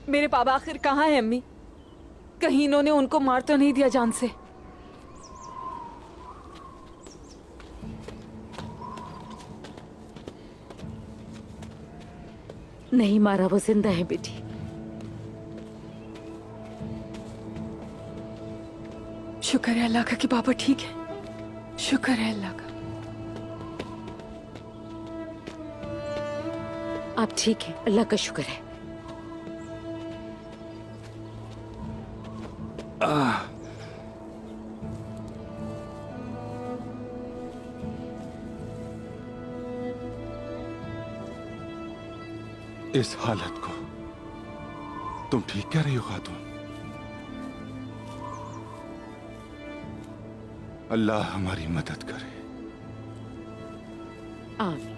मेरे बाबा आखिर कहाँ है अम्मी? कहीं इन्होंने उनको मार तो नहीं दिया जान से? नहीं मारा, वो जिंदा है बेटी। शुक्र है अल्लाह का कि बाबा ठीक है। शुक्र है अल्लाह का। आप ठीक हैं, अल्लाह का शुक्र है। इस हालत को तुम ठीक कह रही हो खातून? अल्लाह हमारी मदद करे। आमीन।